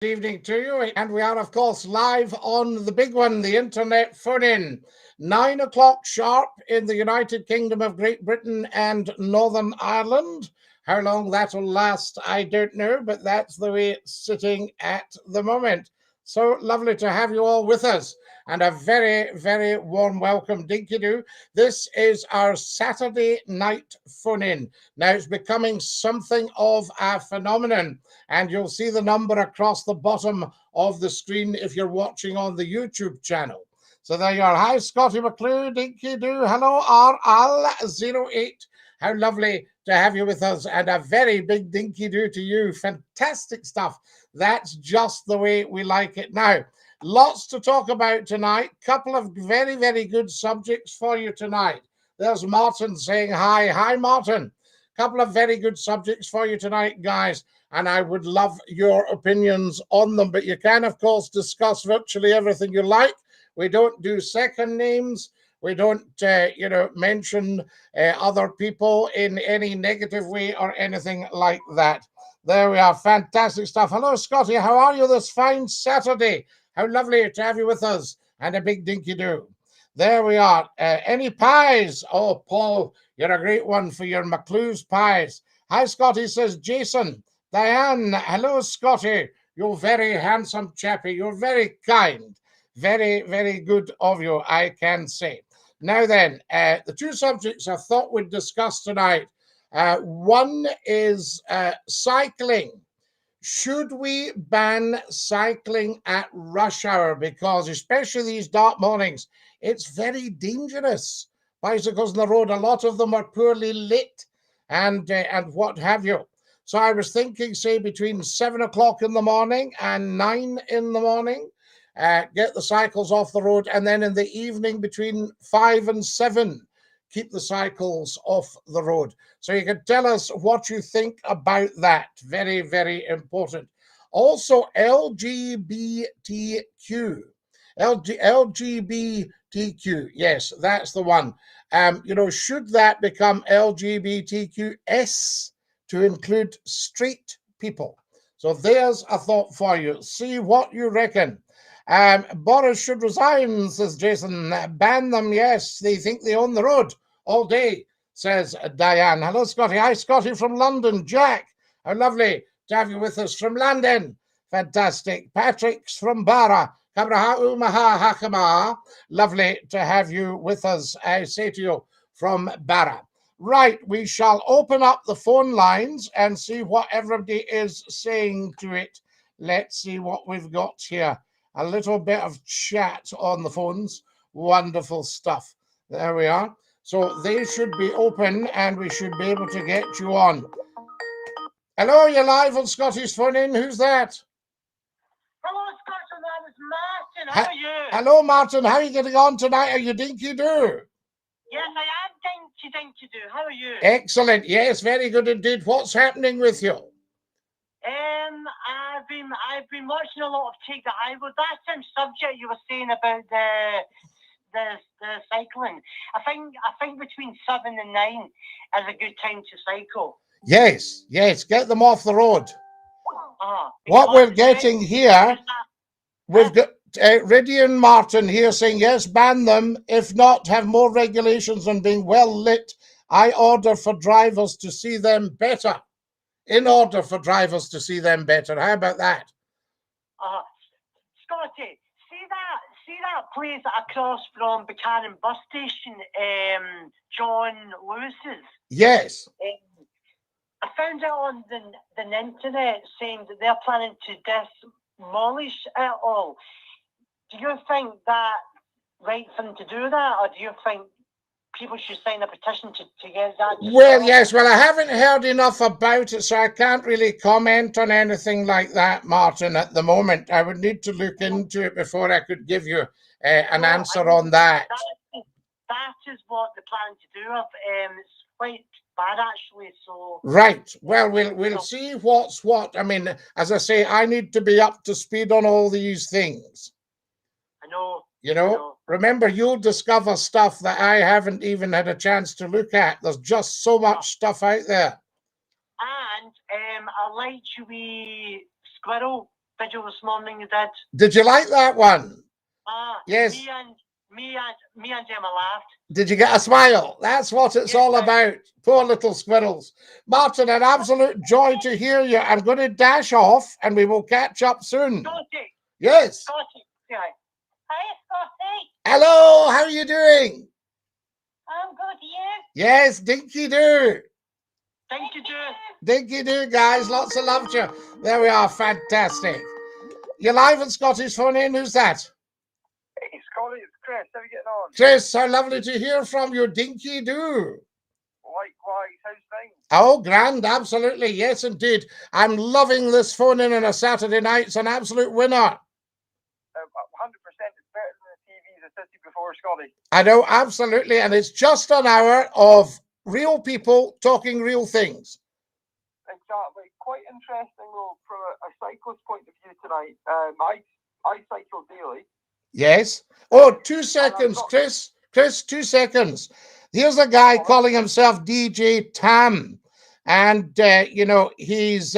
Good evening to you, and we are, of course, live on the big one, the internet phone in. 9 o'clock sharp in the United Kingdom of Great Britain and Northern Ireland. How long that'll last, I don't know, but that's the way it's sitting at the moment. So lovely to have you all with us, and a very, very warm welcome, Dinky-Doo. This is our Saturday night phone in. Now, it's becoming something of a phenomenon, and you'll see the number across the bottom of the screen if you're watching on the YouTube channel. So there you are. Hi, Scottie McClue, Dinky-Doo. Hello, RL08. How lovely to have you with us, and a very big Dinky-Doo to you. Fantastic stuff. That's just the way we like it. Now, lots to talk about tonight. Couple of very, very good subjects for you tonight. There's Martin saying hi. Hi, Martin. Couple of very good subjects for you tonight, guys, and I would love your opinions on them. But you can, of course, discuss virtually everything you like. We don't do second names. We don't, mention other people in any negative way or anything like that. There we are. Fantastic stuff. Hello, Scottie. How are you this fine Saturday? How lovely to have you with us, and a big Dinky-Doo. There we are. Any pies? Oh, Paul, you're a great one for your McClue's pies. Hi, Scottie, says Jason. Diane, hello, Scottie. You're very handsome chappy. You're very kind. Very, very good of you, I can say. Now then, the two subjects I thought we'd discuss tonight. One is cycling. Should we ban cycling at rush hour? Because especially these dark mornings, it's very dangerous. Bicycles on the road, a lot of them are poorly lit and what have you. So I was thinking, say, between 7 o'clock in the morning and 9 in the morning, get the cycles off the road, and then in the evening between 5 and 7, keep the cycles off the road. So you can tell us what you think about that. Very, very important. Also, LGBTQ. LGBTQ. Yes, that's the one. Should that become LGBTQS to include street people? So there's a thought for you. See what you reckon. Boris should resign, says Jason. Ban them, yes. They think they own the road all day, says Diane. Hello, Scottie. Hi, Scottie from London. Jack, how lovely to have you with us from London. Fantastic. Patrick's from Barra. Lovely to have you with us, I say to you, from Barra. Right, we shall open up the phone lines and see what everybody is saying to it. Let's see what we've got here. A little bit of chat on the phones. Wonderful stuff. There we are. So they should be open and we should be able to get you on. Hello, you're live on Scottie's Phone In. Who's that? Hello, Scotland. That is Martin. How are you? Hello, Martin. How are you getting on tonight? Are you Dinky-Doo? Yes, I am Dinky-Doo. How are you? Excellent. Yes, very good indeed. What's happening with you? I've been watching a lot of Take the High Road. That same subject you were saying about the cycling. I think between 7 and 9 is a good time to cycle. Yes, get them off the road. What we're getting here, we've got Ridian Martin here saying, yes, ban them. If not, have more regulations on being well lit. I order for drivers to see them better. In order for drivers to see them better. How about that? Scottie, see that place across from Buchanan bus station, John Lewis's? Yes. I found out on the internet saying that they're planning to demolish it all. Do you think that right for them to do that, or do you think people should sign a petition to get that? Well, yes. Well, I haven't heard enough about it, so I can't really comment on anything like that, Martin, at the moment. I would need to look into it before I could give you an answer on that. That is what they're planning to do. It's quite bad, actually. So right. Well, we'll see what's what. I mean, as I say, I need to be up to speed on all these things. I know. Remember, you'll discover stuff that I haven't even had a chance to look at. There's just so much stuff out there. And I liked your wee squirrel video this morning you did. Did you like that one? Yes. Me and Gemma laughed. Did you get a smile? That's what it's all about. Poor little squirrels. Martin, an absolute joy to hear you. I'm going to dash off and we will catch up soon. Scottie. Yes. Scottie. Yeah. Hi, Scottie. Hello, how are you doing? I'm good, you? Yes, Dinky-Doo. Dinky-Doo. Dinky-Doo, guys. Lots of love to you. There we are. Fantastic. You're live at Scotty's phone in. Who's that? Hey, Scottie, it's Chris. How are you getting on? Chris, how lovely to hear from you. Dinky-Doo. Likewise. How's things? Oh, grand. Absolutely. Yes, indeed. I'm loving this phone in on a Saturday night. It's an absolute winner. 100%. It's better than the TVs I said to you before, Scottie. I know, absolutely. And it's just an hour of real people talking real things. Exactly. Quite interesting, though, from a cyclist point of view tonight. I cycle daily. Yes. Oh, 2 seconds, Chris. Chris, 2 seconds. Here's a guy calling himself DJ Tam. And, you know, he's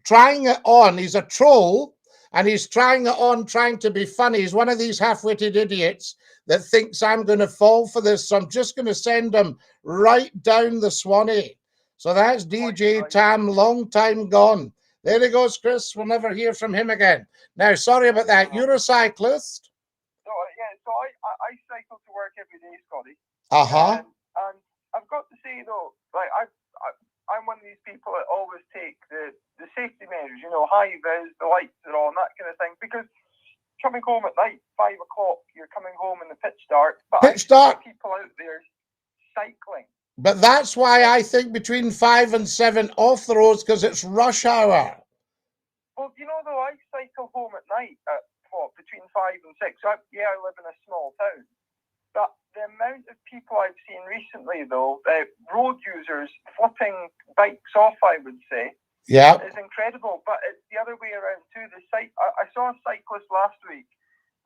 trying it on. He's a troll. And he's trying it on, trying to be funny. He's one of these half-witted idiots that thinks I'm going to fall for this. So I'm just going to send him right down the Swanee. So that's DJ Tam, long time gone. There he goes, Chris. We'll never hear from him again. Now, sorry about that. You're a cyclist? So, yeah, so I cycle to work every day, Scottie. Uh-huh. And I've got to say, though, like I'm one of these people that always take the safety measures, you know, high vis, the lights are on, that kind of thing, because coming home at night, 5 o'clock, you're coming home in the pitch dark. But pitch dark. People out there cycling. But that's why I think between 5 and 7 off the roads, because it's rush hour. Well, you know, though, I cycle home at night at between 5 and 6. I live in a small town. But the amount of people I've seen recently, though, road users flipping bikes off, I would say, is incredible. But it's the other way around too. I saw a cyclist last week,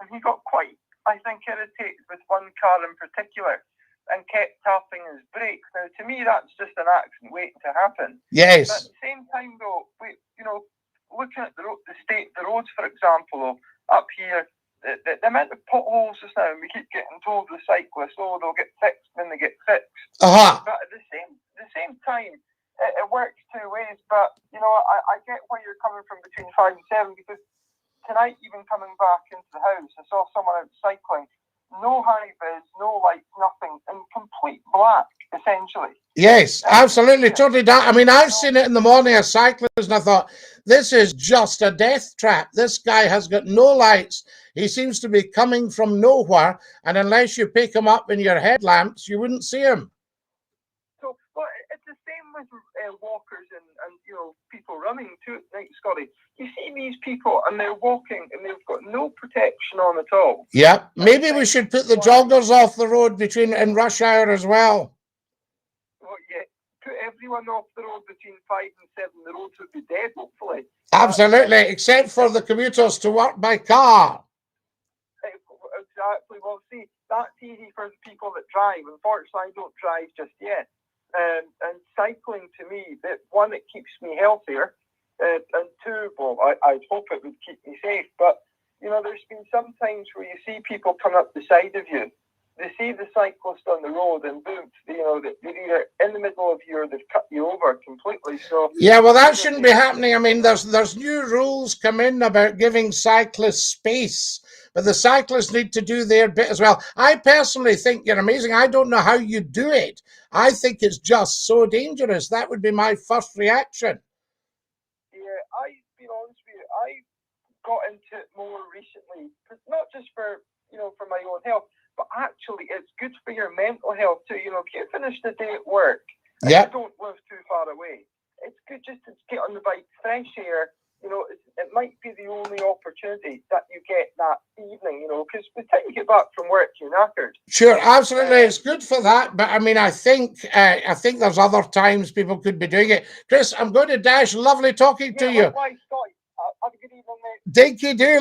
and he got quite, I think, irritated with one car in particular, and kept tapping his brakes. Now, to me, that's just an accident waiting to happen. Yes. But at the same time, though, looking at the state of the roads, for example, though, up here. The amount of potholes just now, and we keep getting told the cyclists, oh, they'll get fixed when they get fixed. Uh-huh. But at the same time, it works 2 ways. But, you know, I get where you're coming from between 5 and 7, because tonight, even coming back into the house, I saw someone out cycling, no high vis, no lights, nothing, in complete black, essentially. Yes, absolutely, totally. I mean, I've seen it in the morning as cyclists, and I thought, this is just a death trap. This guy has got no lights. He seems to be coming from nowhere, and unless you pick him up in your headlamps, you wouldn't see him. So, well, it's the same with walkers and you know, people running too at night, Scottie. You see these people, and they're walking, and they've got no protection on at all. Yeah, maybe we should put the joggers off the road in rush hour as well. Well, yeah, put everyone off the road between 5 and 7. The roads would be dead, hopefully. Absolutely, except for the commuters to work by car. Exactly. Well, see, that's easy for the people that drive. Unfortunately, I don't drive just yet. And cycling, to me, one, it keeps me healthier, and two, well, I'd hope it would keep me safe. But, you know, there's been some times where you see people come up the side of you. They see the cyclist on the road, and boom, you know, they're either in the middle of you or they've cut you over completely. So yeah, well, that shouldn't be happening. I mean, there's new rules come in about giving cyclists space, but the cyclists need to do their bit as well. I personally think you're amazing. I don't know how you do it. I think it's just so dangerous. That would be my first reaction. Yeah, I've been honest with you. I got into it more recently, not just for, you know, for my own health, but actually it's good for your mental health too. You know, if you finish the day at work and you don't live too far away, it's good just to get on the bike, fresh air. You know, it might be the only opportunity that you get that evening, you know, because by the time you get back from work, you're knackered. Sure, absolutely. It's good for that. But I mean, I think there's other times people could be doing it. Chris, I'm going to dash. Lovely talking to you. Likewise, Scottie. Have a good evening, mate. Dinky-Doo,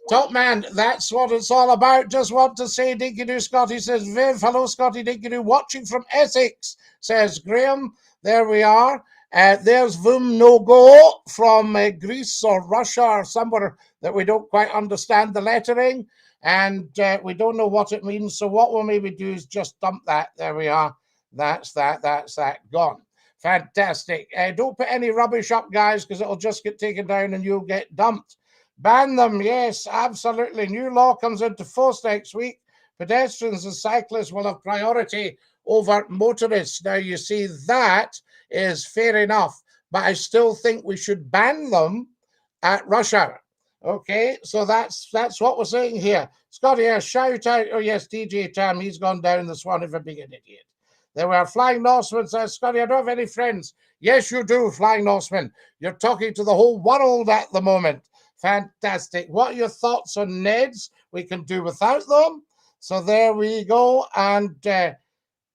top man. That's what it's all about. Just want to say Dinky-Doo. Scottie says, Viv, hello, Scottie. Dinky-Doo watching from Essex, says Graham. There we are. There's Vum No Go from Greece or Russia or somewhere that we don't quite understand the lettering, and we don't know what it means. So what we'll maybe do is just dump that. There we are. That's that. That's that. Gone. Fantastic. Don't put any rubbish up, guys, because it'll just get taken down and you'll get dumped. Ban them. Yes, absolutely. New law comes into force next week. Pedestrians and cyclists will have priority over motorists. Now, you see, that is fair enough, but I still think we should ban them at rush hour. Okay, so that's what we're saying here. Scotty, shout out. Oh, yes, DJ Tam, he's gone down this one of a big idiot. There were Flying Norseman says, Scotty, I don't have any friends. Yes, you do, Flying Norseman. You're talking to the whole world at the moment. Fantastic. What are your thoughts on Neds? We can do without them. So there we go. And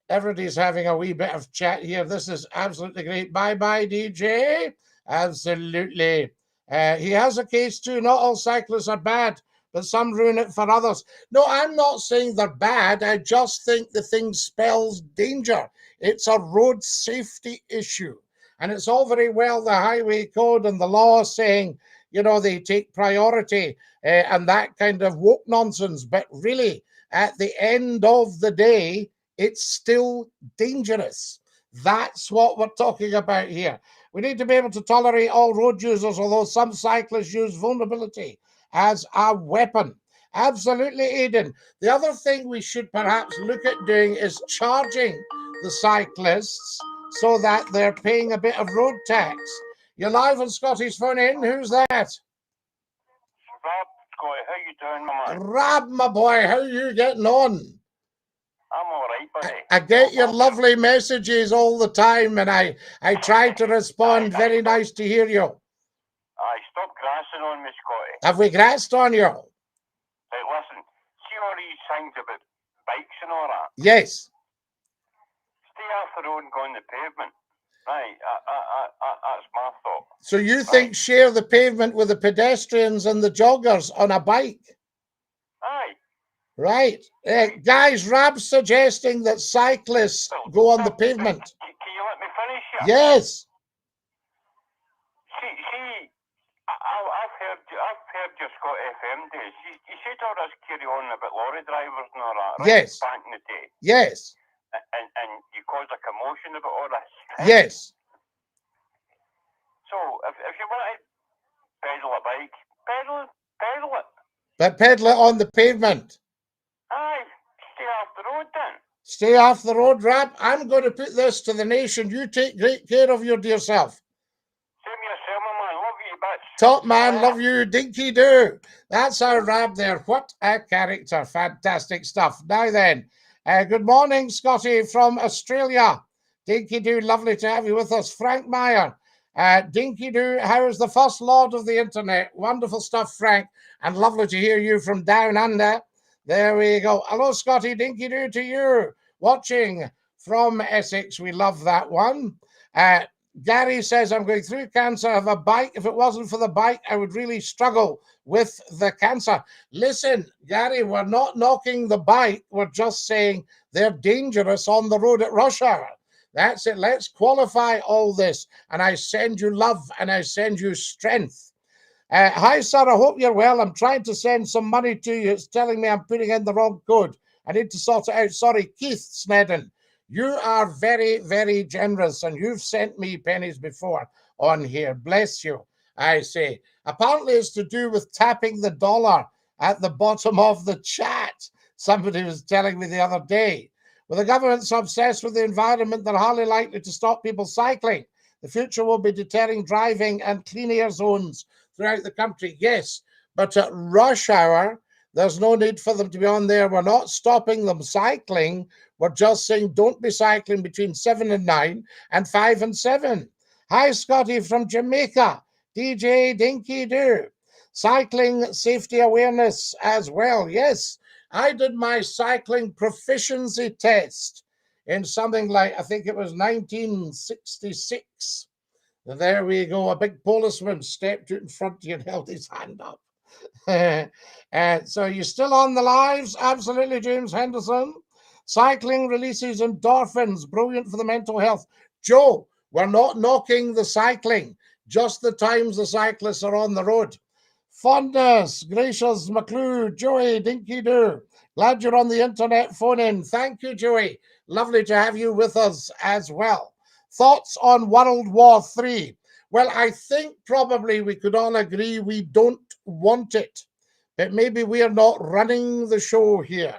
everybody's having a wee bit of chat here. This is absolutely great. Bye-bye, DJ. Absolutely. He has a case too. Not all cyclists are bad, but some ruin it for others. No, I'm not saying they're bad. I just think the thing spells danger. It's a road safety issue. And it's all very well the highway code and the law saying, you know, they take priority and that kind of woke nonsense. But really, at the end of the day, it's still dangerous. That's what we're talking about here. We need to be able to tolerate all road users, although some cyclists use vulnerability as a weapon. Absolutely, Aidan. The other thing we should perhaps look at doing is charging the cyclists so that they're paying a bit of road tax. You're live on Scotty's Phone In. Who's that? Rob, Scotty, how you doing, my man? Rob, my boy, how you getting on? I'm all right, buddy. I get your lovely messages all the time, and I try to respond. Very nice to hear you. Aye, stop grassing on me, Scotty. Have we grassed on you? Hey, listen, see all these things about bikes and all that? Yes. Stay off the road and go on the pavement. Right, that's my thought. So you think share the pavement with the pedestrians and the joggers on a bike? Aye. Right. Guys, Rab's suggesting that cyclists go on the pavement. Can you let me finish here? Yes. See, I've heard your Scott FM days. You said all this carry on about lorry drivers and all that, right? Yes. Back in the day. Yes. And you caused a commotion about all this. Yes. So if you want to pedal a bike, pedal it. But pedal it on the pavement. Aye, stay off the road then. Stay off the road, Rab. I'm going to put this to the nation. You take great care of your dear self. Same yourself, my man. Love you, bitch. Top man, love you, Dinky-Doo. That's our Rab there. What a character. Fantastic stuff. Now then, good morning, Scotty from Australia. Dinky-Doo, lovely to have you with us. Frank Meyer. Dinky-Doo, how is the first lord of the internet? Wonderful stuff, Frank. And lovely to hear you from down under. There we go. Hello, Scotty. Dinky-Doo to you. Watching from Essex. We love that one. Gary says, I'm going through cancer. I have a bike. If it wasn't for the bike, I would really struggle with the cancer. Listen, Gary, we're not knocking the bike. We're just saying they're dangerous on the road at rush hour. That's it. Let's qualify all this. And I send you love and I send you strength. Hi, sir. I hope you're well. I'm trying to send some money to you. It's telling me I'm putting in the wrong code. I need to sort it out. Sorry, Keith Snedden. You are very, very generous, and you've sent me pennies before on here. Bless you, I say. Apparently, it's to do with tapping the dollar at the bottom of the chat. Somebody was telling me the other day. Well, the government's obsessed with the environment, they're hardly likely to stop people cycling. The future will be deterring driving and clean air zones throughout the country. Yes, but at rush hour, there's no need for them to be on there. We're not stopping them cycling. We're just saying don't be cycling between 7 and 9 and 5 and 7. Hi, Scotty from Jamaica. DJ Dinky-Doo. Cycling safety awareness as well. Yes, I did my cycling proficiency test in something like, I think it was 1966. There we go. A big policeman stepped out in front of you and held his hand up. So you're still on the lives? Absolutely, James Henderson. Cycling releases endorphins, brilliant for the mental health. Joe, We're not knocking the cycling, just the times the cyclists are on the road. Fondness, Gracious McClue, Joey, Dinky-Doo. Glad you're on the internet phone in. Thank you, Joey. Lovely to have you with us as well. Thoughts on World War III? Well, I think probably we could all agree we don't want it, but maybe we are not running the show here.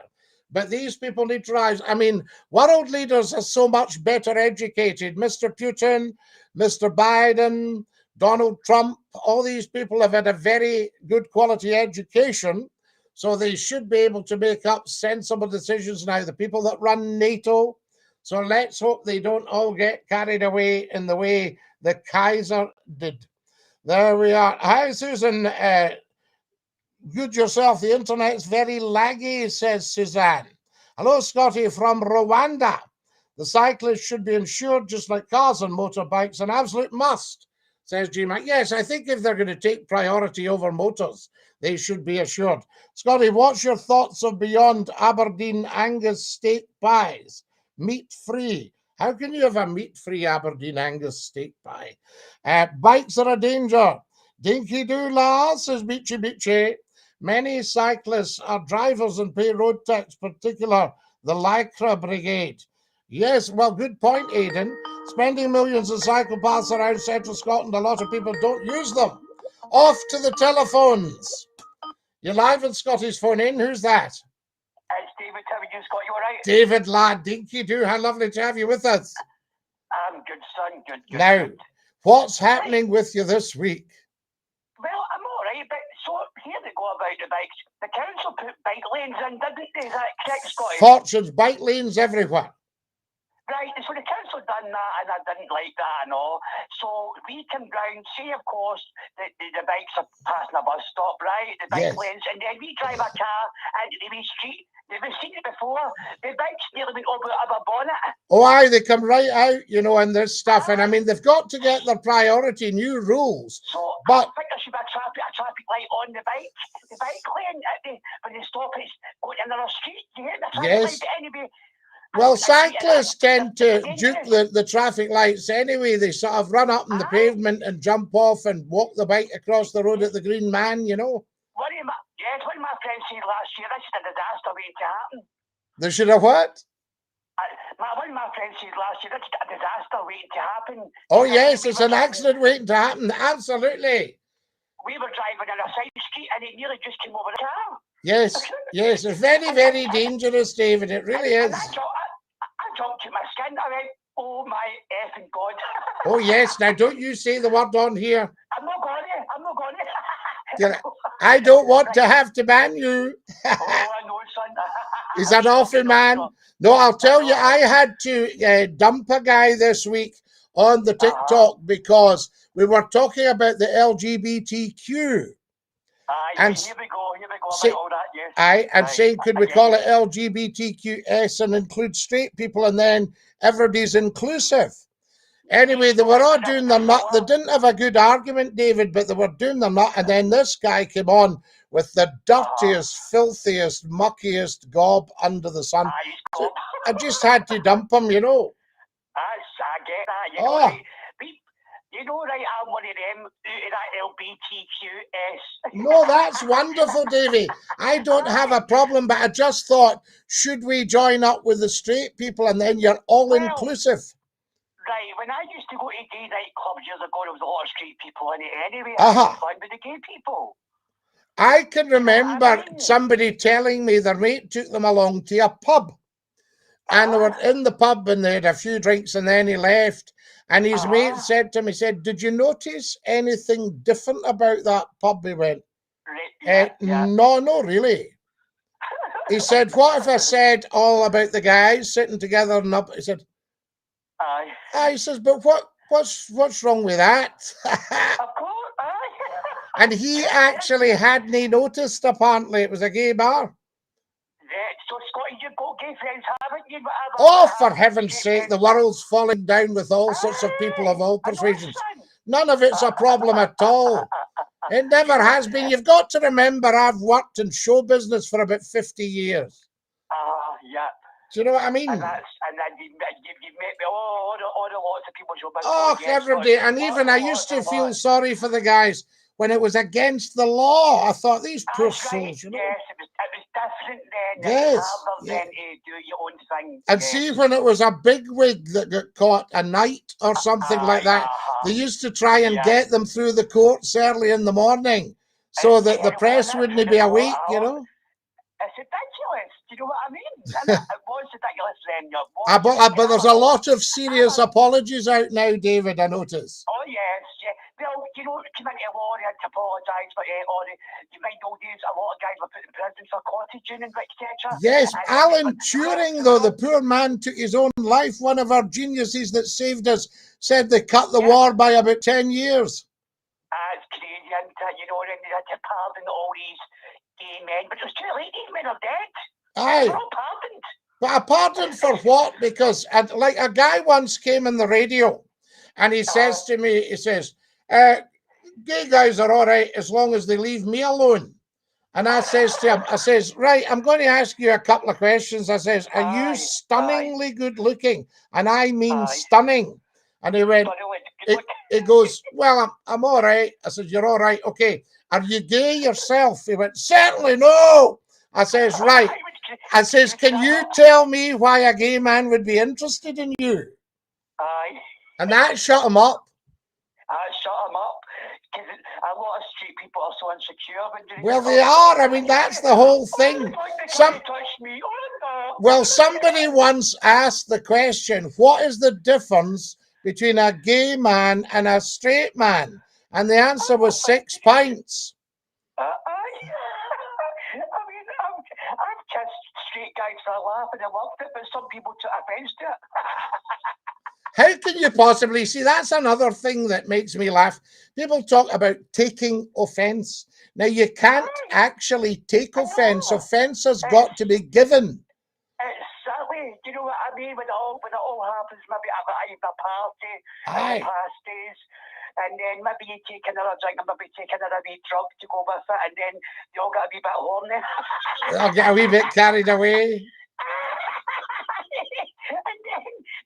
But these people need to rise. I mean, world leaders are so much better educated. Mr. Putin, Mr. Biden, Donald Trump, all these people have had a very good quality education, so they should be able to make up sensible decisions now. The people that run NATO, so let's hope they don't all get carried away in the way the Kaiser did. There we are. Hi, Susan. Good yourself. The internet's very laggy, says Suzanne. Hello, Scottie from Rwanda. The cyclists should be insured just like cars and motorbikes, an absolute must, says G-Mac. Yes, I think if they're going to take priority over motors, they should be assured. Scottie, what's your thoughts of Beyond Aberdeen Angus steak pies? Meat-free. How can you have a meat-free Aberdeen Angus steak pie? Bikes are a danger. Dinky-Doo Lars, says Beachy Beachy. Many cyclists are drivers and pay road tax, particular the Lycra Brigade. Yes, well, good point, Aidan. Spending millions on cycle paths around central Scotland, a lot of people don't use them. Off to the telephones. You're live on Scotty's phone in. Who's that? It's David. How are you, Scott? You all right? David, lad. Dinky-Doo, how lovely to have you with us. I'm good, son. Good. Now, what's happening with you this week? Well, I'm all right, but so here they go about the bikes. The council put bike lanes in, didn't they? Is that correct, Scotty? Fortunes, bike lanes everywhere. Right, so the council done that, and I didn't like that and all. So we come round, say, of course, the bikes are passing a bus stop, right? The bike lanes, and then we drive a car into the wee street. We've seen it before. The bikes nearly went over a bonnet. Oh, aye, they come right out, you know, and there's stuff. And I mean, they've got to get their priority, new rules. So but I think there should be a traffic light on the bike lane. When they stop, it's going in another street. You hit the traffic light, but anyway. Well, cyclists tend to duke the traffic lights anyway. They sort of run up on the pavement and jump off and walk the bike across the road at the Green Man, you know. One of my friends said last year, this is a disaster waiting to happen. There should have what? One of my friends said last year, this is a disaster waiting to happen. Oh, yes, it's an accident waiting to happen. Absolutely. We were driving on a side street and it nearly just came over the car. Yes, yes, it's very, very dangerous, David. It really is. I jumped to my skin. I went, oh my effing God. Oh, yes. Now, don't you say the word on here. I'm not going to. I don't want to have to ban you. Oh, I know, son. Is that awful, man? No, I'll tell you, I had to dump a guy this week on the TikTok because we were talking about the LGBTQ. And here we go about all that, yes. Saying, could we call it LGBTQS and include straight people, and then everybody's inclusive? Anyway, they were all doing their nut. They didn't have a good argument, David, but they were doing their nut. And then this guy came on with the dirtiest, filthiest, muckiest gob under the sun. So I just had to dump him, you know. I get that. You know, right, I'm one of them out of that LGBTQS. No, that's wonderful, Davey. I don't have a problem, but I just thought, should we join up with the straight people and then you're all inclusive? Right, when I used to go to gay nightclubs years ago, there was a lot of straight people in it anyway. I had fun with the gay people. I can remember somebody telling me their mate took them along to a pub. And they were in the pub and they had a few drinks and then he left. And his mate said to him, he said, did you notice anything different about that pub? He went, no, not really. He said, what if I said all about the guys sitting together and up? He said, he says, but what's wrong with that? Of course, And he actually hadn't noticed, apparently. It was a gay bar. So, Scotty, you've got gay friends, haven't you? Oh, for heaven's sake, the world's falling down with all sorts of people of all persuasions. None of it's a problem at all. It never has been. You've got to remember, I've worked in show business for about 50 years. Do you know what I mean? And then you met me all the lots of people. Oh, every day. And even I used to feel sorry for the guys when it was against the law. I thought, these poor souls, you know. Yes, it was different then. Yes, It was harder then to do your own thing. And see, when it was a bigwig that got caught, a night or something like that, they used to try and get them through the courts early in the morning so that the press wouldn't be awake, you know. It's ridiculous. Do you know what I mean? It was ridiculous then. But there's a lot of serious apologies out now, David, I notice. Oh, yes. Yeah. Well, you know, come into law, they had to apologise for it, or you might know there's a lot of guys were put in prison for cottaging and etc. Yes, Alan Turing, though, the poor man took his own life. One of our geniuses that saved us said they cut the war by about 10 years. It's crazy, isn't it? You know, and they had to pardon all these gay men, but it was too late. These men are dead. Aye. They're all pardoned. But a pardon for what? Because, like, a guy once came in the radio and he says to me, he says, gay guys are all right as long as they leave me alone. And I says to him, I says, right, I'm going to ask you a couple of questions. I says, are you stunningly good looking? And I mean stunning. And he went, he goes, well, I'm all right. I said, you're all right. Okay. Are you gay yourself? He went, certainly no. I says, right. I says, can you tell me why a gay man would be interested in you? And that shut him up. Shut him up. Because a lot of straight people are so insecure. Well, they are. I mean, that's the whole thing. Well, somebody once asked the question, what is the difference between a gay man and a straight man? And the answer was 6 pints. I've kissed straight guys for a laugh and I loved it, but some people took offence to it. How can you possibly see? That's another thing that makes me laugh. People talk about taking offence. Now, you can't actually take offence. Offence has got to be given. Exactly. Do you know what I mean? When it all happens, maybe I've got a party, pasties, and then maybe you take another drink and maybe take another wee drug to go with it, and then you all get a wee bit horny. I'll get a wee bit carried away. And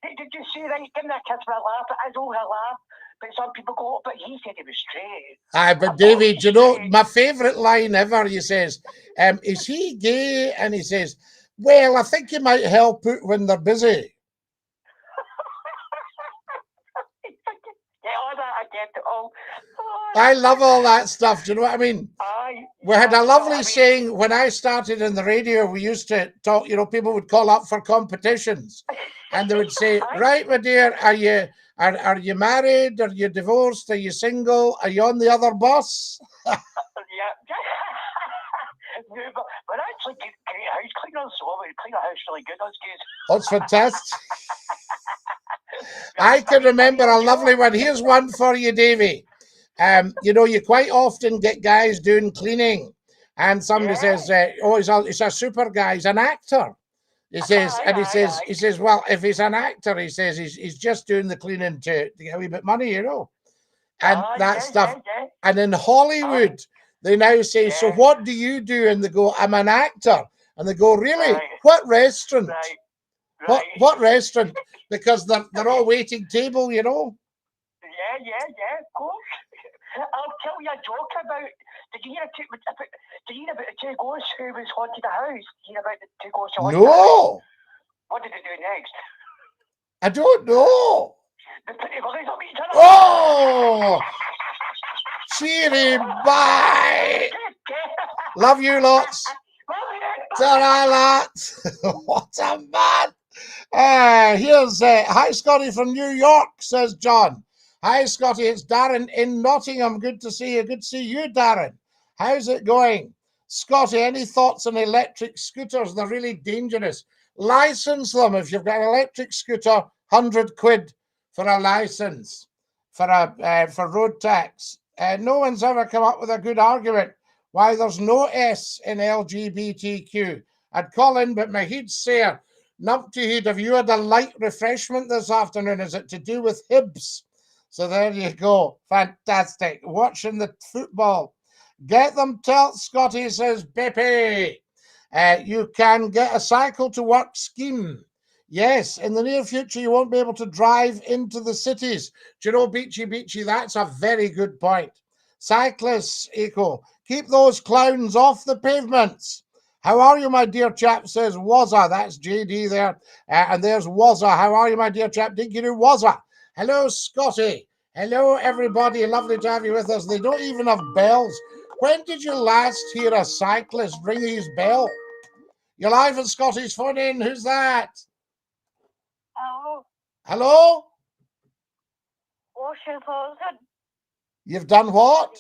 then did you see, right, give me a kiss for a laugh? I know her laugh, but some people go, but he said he was straight. Aye, but David, you know, my favourite line ever, he says, is he gay? And he says, well, I think he might help out when they're busy. I love all that stuff. Do you know what I mean? We had a lovely saying when I started in the radio. We used to talk, you know, people would call up for competitions and they would say, right, my dear, are you married? Are you divorced? Are you single? Are you on the other bus? Yeah. We're actually great house cleaners, so we clean our house really good. That's good. That's fantastic. I can remember a lovely one. Here's one for you, Davey. You know, you quite often get guys doing cleaning, and somebody says, "Oh, he's a super guy. He's an actor." He says, he says, well, if he's an actor, he says he's just doing the cleaning to get a wee bit of money, you know, and that stuff. And in Hollywood, they now say, so what do you do? And they go, I'm an actor. And they go, really? What restaurant? What restaurant? Because they're all waiting table, you know. Yeah, of course. I'll tell you a joke about. Did you hear about the two ghosts who was haunted the house? Did you hear about the two ghosts who haunted the house? What did they do next? I don't know. They put their bodies up each other. Oh! Cheery, bye! Love you lots. Ta-ra, lads. What a man. Here's hi, Scottie from New York, says John. Hi, Scottie, it's Darren in Nottingham. Good to see you. Good to see you, Darren. How's it going? Scottie, any thoughts on electric scooters? They're really dangerous. License them. If you've got an electric scooter, 100 quid for a license, for road tax. No one's ever come up with a good argument why there's no S in LGBTQ. I'd call in, but my head's sore. Numpty head, have you had a light refreshment this afternoon? Is it to do with Hibs? So there you go. Fantastic. Watching the football. Get them tilt, Scottie, says Beppe. You can get a cycle to work scheme. Yes, in the near future, you won't be able to drive into the cities. Do you know, Beachy, that's a very good point. Cyclists, Eco, keep those clowns off the pavements. How are you, my dear chap, says Wazza. That's JD there. And there's Wazza. How are you, my dear chap? DINKY-DOO Wazza. Hello, Scottie. Hello, everybody. Lovely to have you with us. They don't even have bells. When did you last hear a cyclist ring his bell? You're live at Scottie's Phone In. Who's that? Hello. Hello? Washington. You've done what?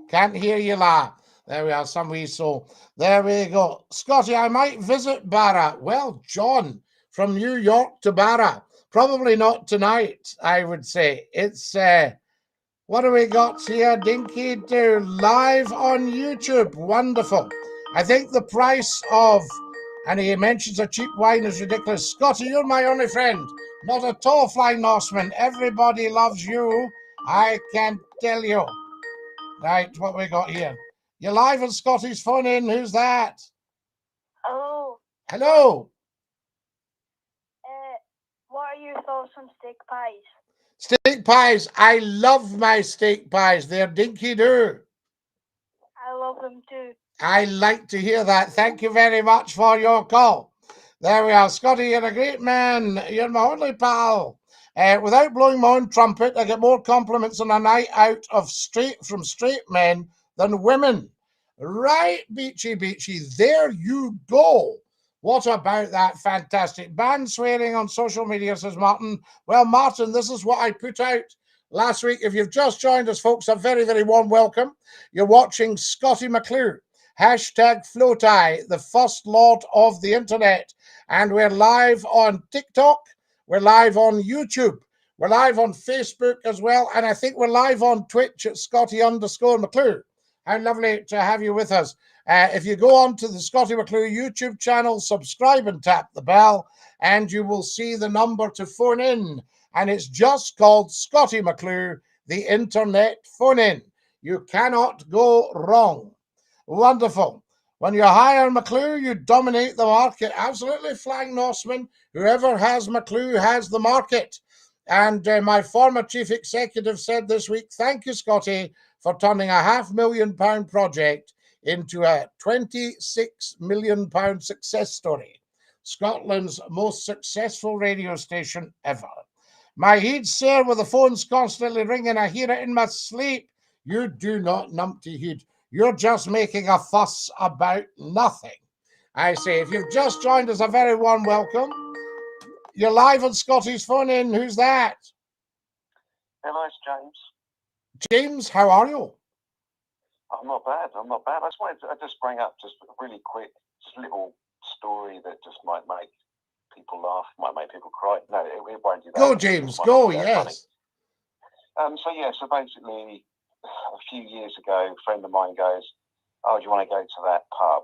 Can't hear you, la. There we are, some wee soul. There we go. Scottie, I might visit Barra. Well, John, from New York to Barra. Probably not tonight, I would say. It's, what do we got here? DINKY-DOO live on YouTube. Wonderful. I think the price of, and he mentions a cheap wine is ridiculous. Scottie, you're my only friend. Not at all, Flying Norseman. Everybody loves you. I can tell you. Right, what we got here? You're live on Scottie's Phone In. Who's that? Hello. Hello. What are your thoughts on steak pies? Steak pies. I love my steak pies. They're DINKY-DOO. I love them too. I like to hear that. Thank you very much for your call. There we are. Scottie, you're a great man. You're my only pal. Without blowing my own trumpet, I get more compliments on a night out from straight men than women. Right, Beachy. There you go. What about that fantastic ban swearing on social media, says Martin. Well, Martin, this is what I put out last week. If you've just joined us, folks, a very, very warm welcome. You're watching SCOTTIE McCLUE. #FLOTI, the first lord of the internet. And we're live on TikTok. We're live on YouTube. We're live on Facebook as well. And I think we're live on Twitch at Scottie_McClue. How lovely to have you with us. If you go on to the SCOTTIE McCLUE YouTube channel, subscribe and tap the bell, and you will see the number to phone in. And it's just called SCOTTIE McCLUE, the internet phone in. You cannot go wrong. Wonderful. When you hire McClue, you dominate the market. Absolutely, Flying Norseman. Whoever has McClue has the market. And my former chief executive said this week, thank you, Scottie, for turning a £500,000 project into a £26 million success story. Scotland's most successful radio station ever. My head, sir, with the phone's constantly ringing. I hear it in my sleep. You do not numpty heed. You're just making a fuss about nothing. I say, if you've just joined us, a very warm welcome. You're live on Scottie's Phone In. Who's that? Hello, it's James. James, how are you? I'm not bad. I just bring up just a really quick little story that just might make people laugh, might make people cry. No, it won't do that. Go, James, go, yes. So basically, a few years ago, a friend of mine goes, oh, do you want to go to that pub?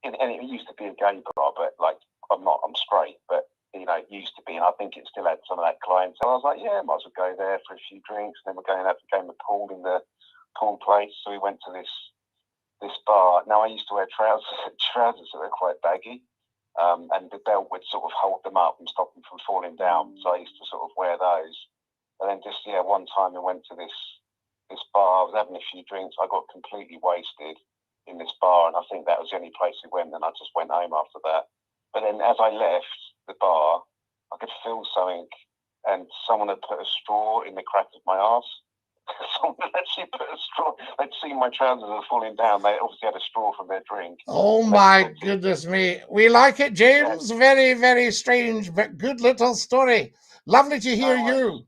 And it used to be a gay bar, but like, I'm straight, but it used to be, and I think it still had some of that clientele. I was like, yeah, might as well go there for a few drinks. And then we're going out to game of pool in the pool place. So we went to this bar. Now, I used to wear trousers that were quite baggy, and the belt would sort of hold them up and stop them from falling down. So I used to sort of wear those. And then one time we went to this bar. I was having a few drinks. I got completely wasted in this bar, and I think that was the only place we went. And I just went home after that. But then as I left the bar, I could feel something, and someone had put a straw in the crack of my arse. Someone had actually put a straw. They'd seen my trousers were falling down. They obviously had a straw from their drink. Oh my goodness me. We like it, James. Yeah. Very, very strange, but good little story. Lovely to hear you.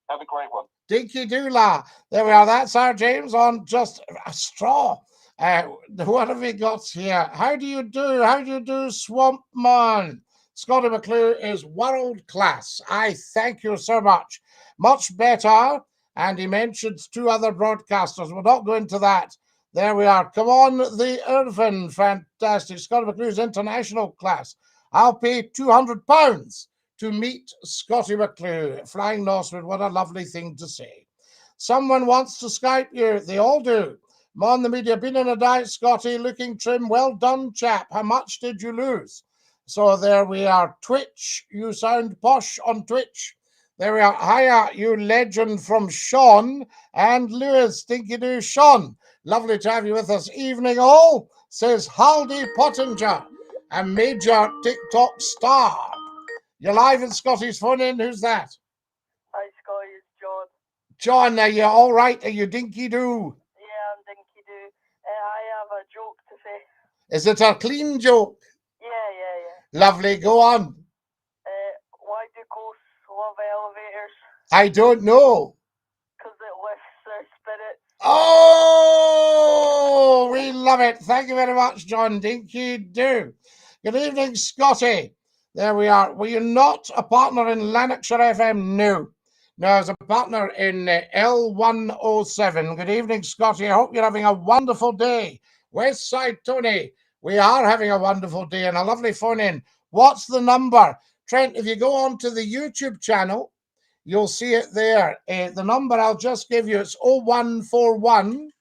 Have a great one. DINKY-DOO. There we are. That's our James on just a straw. What have we got here? How do you do, Swamp Man? SCOTTIE McCLUE is world class. I thank you so much. Much better. And he mentions two other broadcasters. We'll not go into that. There we are. Come on, the Irvin. Fantastic. SCOTTIE McCLUE's international class. I'll pay £200 to meet SCOTTIE McCLUE. Flying Norseman, what a lovely thing to say. Someone wants to Skype you. They all do. I'm on the media. Been in a diet, Scottie. Looking trim. Well done, chap. How much did you lose? So there we are. Twitch. You sound posh on Twitch. There we are. Hiya, you legend from Sean and Lewis. DINKY-DOO, Sean. Lovely to have you with us. Evening all, says Haldy Pottinger, a major TikTok star. You're live in Scottie's Phone In. Who's that? Hi, Scottie, it's John. John, are you all right? Are you DINKY-DOO? Yeah, I'm DINKY-DOO. I have a joke to say. Is it a clean joke? Yeah. Lovely, go on. Why do ghosts love elevators? I don't know. Because it lifts their spirits. Oh, we love it. Thank you very much, John. DINKY-DOO. Good evening, Scottie. There we are. Were you not a partner in Lanarkshire FM? No. No, I was a partner in L107. Good evening, Scottie. I hope you're having a wonderful day. West Side Tony, we are having a wonderful day and a lovely phone in. What's the number? Trent, if you go on to the YouTube channel, you'll see it there. The number I'll just give you, it's 0141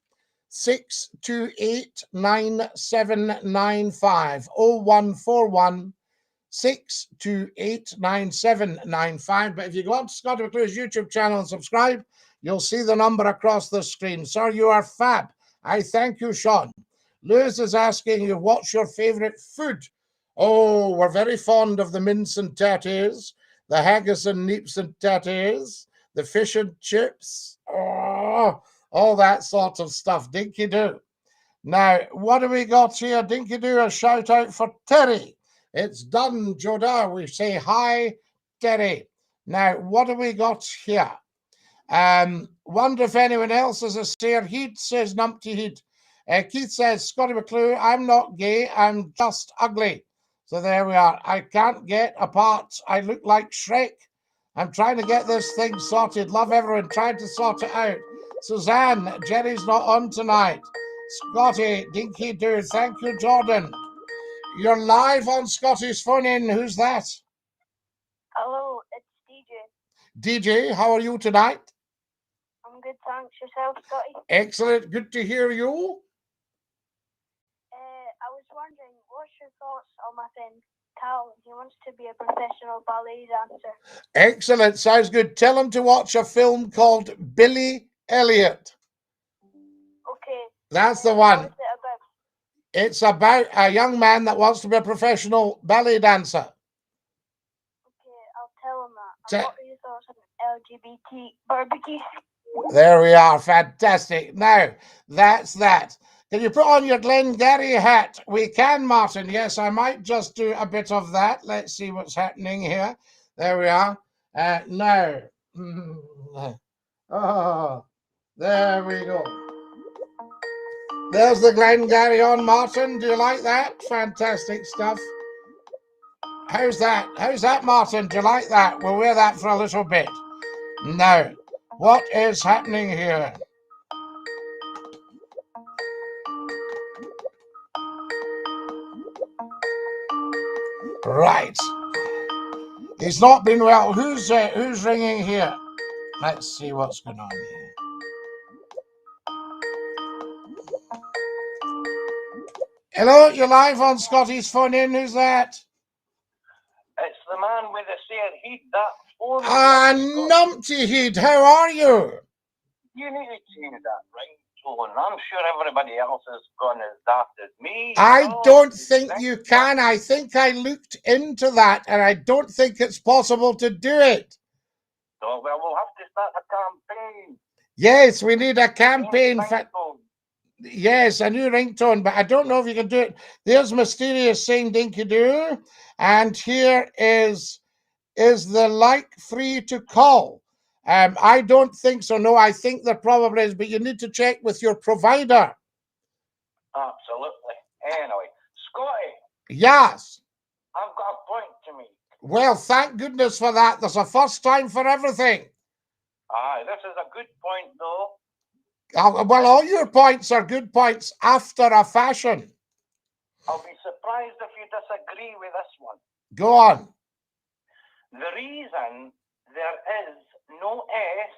628 9795. 0141 628 9795. But if you go on to Scottie McClue's YouTube channel and subscribe, you'll see the number across the screen. Sir, you are fab. I thank you, Sean. Lewis is asking you, what's your favourite food? Oh, we're very fond of the mince and tatties, the haggis and neeps and tatties, the fish and chips, oh, all that sort of stuff. DINKY-DOO. Now, what do we got here? DINKY-DOO, a shout out for Terry. It's done, Joda. We say hi, Terry. Now, what do we got here? Wonder if anyone else is a Sayre Heed, says Numpty Heed. Keith says, Scottie McClue, I'm not gay, I'm just ugly. So there we are. I can't get apart. I look like Shrek. I'm trying to get this thing sorted. Love everyone. Trying to sort it out. Suzanne, Jerry's not on tonight. Scottie, DINKY-DOO. Thank you, Jordan. You're live on Scottie's Phone In. Who's that? Hello, it's DJ. DJ, how are you tonight? I'm good, thanks. Yourself, Scottie? Excellent. Good to hear you. I was wondering, what's your thoughts on my friend Cal? He wants to be a professional ballet dancer. Excellent. Sounds good. Tell him to watch a film called Billy Elliot. Okay. That's the one. What's it about? It's about a young man that wants to be a professional ballet dancer. Okay, I'll tell him that. And what are your thoughts on LGBT barbecue? There we are. Fantastic. Now, that's that. Can you put on your Glengarry hat? We can, Martin. Yes, I might just do a bit of that. Let's see what's happening here. There we are. Now. Oh, there we go. There's the Glengarry on, Martin. Do you like that? Fantastic stuff. How's that? How's that, Martin? Do you like that? We'll wear that for a little bit. Now, what is happening here? Right. He's not been well. Who's ringing here? Let's see what's going on here. Hello, you're live on Scottie's Phone In. Who's that? It's the man with the Sayre Heed, that phone. Numpty Heed, how are you? You need to change that ringtone. I'm sure everybody else has gone as daft as me. I don't think you can. I think I looked into that, and I don't think it's possible to do it. So, well, we'll have to start a campaign. Yes, we need a campaign. Yes, a new ringtone, but I don't know if you can do it. There's Mysterious saying DINKY-DOO, and here is the like free to call. I don't think so. No, I think there probably is, but you need to check with your provider. Absolutely. Anyway, Scottie. Yes. I've got a point to make. Well, thank goodness for that. There's a first time for everything. Aye, this is a good point, though. Well, all your points are good points after a fashion. I'll be surprised if you disagree with this one. Go on. The reason there is no S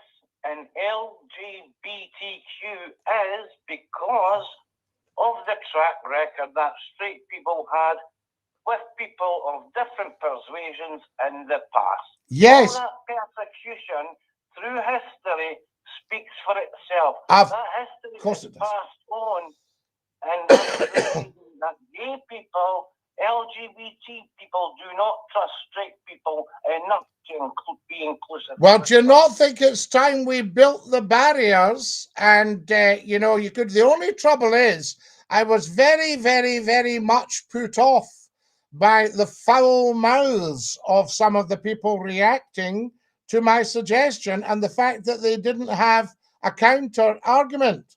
and LGBTQ is because of the track record that straight people had with people of different persuasions in the past. Yes. All that persecution through history speaks for itself. Of That history course is it does. passed on, and that's the reason that gay people, LGBT people do not trust straight people enough to be inclusive. Well, do you not think it's time we built the barriers? And, you know, you could, the only trouble is I was very, very, very much put off by the foul mouths of some of the people reacting to my suggestion and the fact that they didn't have a counter argument.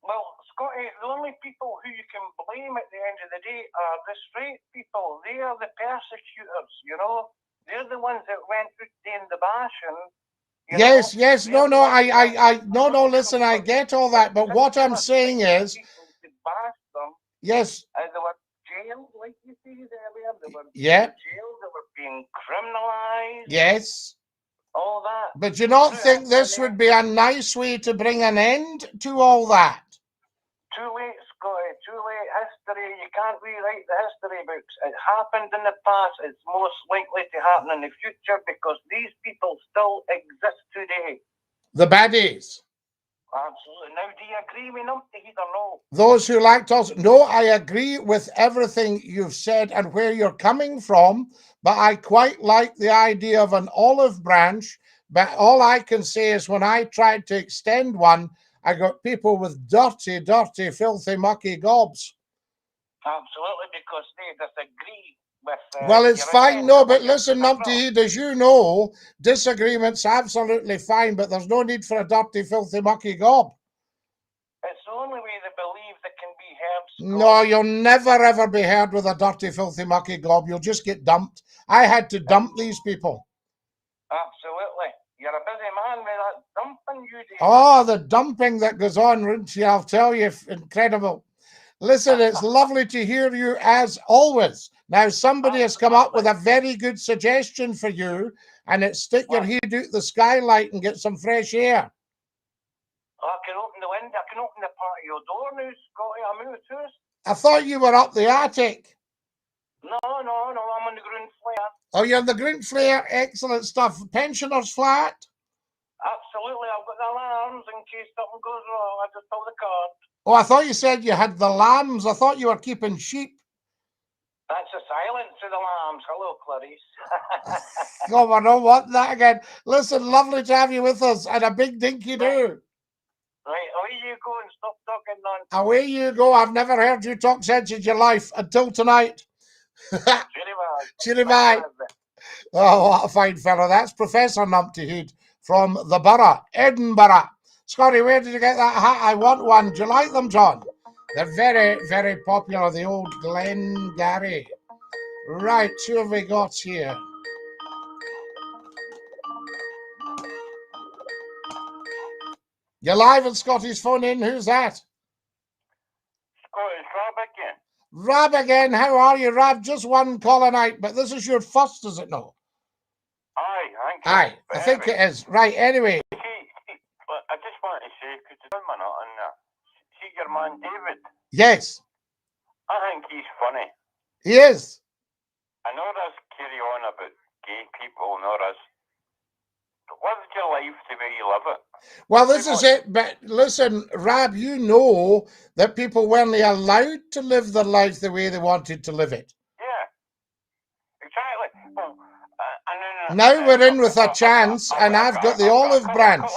Well, Scottie, the only people who you can blame at the end of the day are the straight people. They are the persecutors, you know. They're the ones that went out doing the bashing. Yes, yes, no, listen, I get all that, but what I'm saying is, yes. They were jailed, like you said earlier. They were jailed, they were being criminalised. Yes. All that. But do you not think this would be a nice way to bring an end to all that? Too late, Scottie, too late. History, you can't rewrite the history books. It happened in the past. It's most likely to happen in the future because these people still exist today. The baddies. Absolutely. Now, do you agree with them or no? Those who like to also, no, I agree with everything you've said and where you're coming from, but I quite like the idea of an olive branch. But all I can say is when I tried to extend one, I got people with dirty, dirty, filthy, mucky gobs. Absolutely, because they disagree with... well, it's fine. No, but listen, Numpty, as you know, disagreement's absolutely fine, but there's no need for a dirty, filthy, mucky gob. It's the only way they believe they can be heard. No, you'll never, ever be heard with a dirty, filthy, mucky gob. You'll just get dumped. I had to dump these people. Absolutely. You're a busy man with that dumping you do. Oh, the dumping that goes on, Rinchy, I'll tell you, incredible. Listen, it's lovely to hear you as always. Now, somebody has come up with a very good suggestion for you, and it's stick your head out the skylight and get some fresh air. I can open the window. I can open the part of your door now, Scottie. I'm in the house. I thought you were up the attic. No, I'm on the ground floor. Oh, you're on the ground floor. Excellent stuff. Pensioners flat? Absolutely. I've got the alarms in case something goes wrong. I just pull the card. Oh, I thought you said you had the lambs. I thought you were keeping sheep. That's the silence of the lambs. Hello, Clarice. Oh, I don't want that again. Listen, lovely to have you with us, and a big dinky-doo. Right, away you go and stop talking nonsense. Away you go. I've never heard you talk sense in your life until tonight. Cheery bye. Oh, what a fine fellow. That's Professor Numpty Hood from the borough, Edinburgh. Scottie, where did you get that hat? I want one. Do you like them, John? They're very, very popular, the old Glengarry. Right, who have we got here? You're live on Scottie's phone in. Who's that? Scottie, Rob again. Rob again. How are you, Rob? Just one call a night, but this is your first, is it no? Aye, Aye, I think it is. Right, anyway. I just want to say, because it's a minute on there. See your man David? Yes. I think he's funny. He is. I know there's carry on about gay people and all this. Live your life the way you live it. Well, this is it. But listen, Rab, you know that people weren't allowed to live their life the way they wanted to live it. Yeah, exactly. Well, now we're in with a chance, and I've got the olive branch.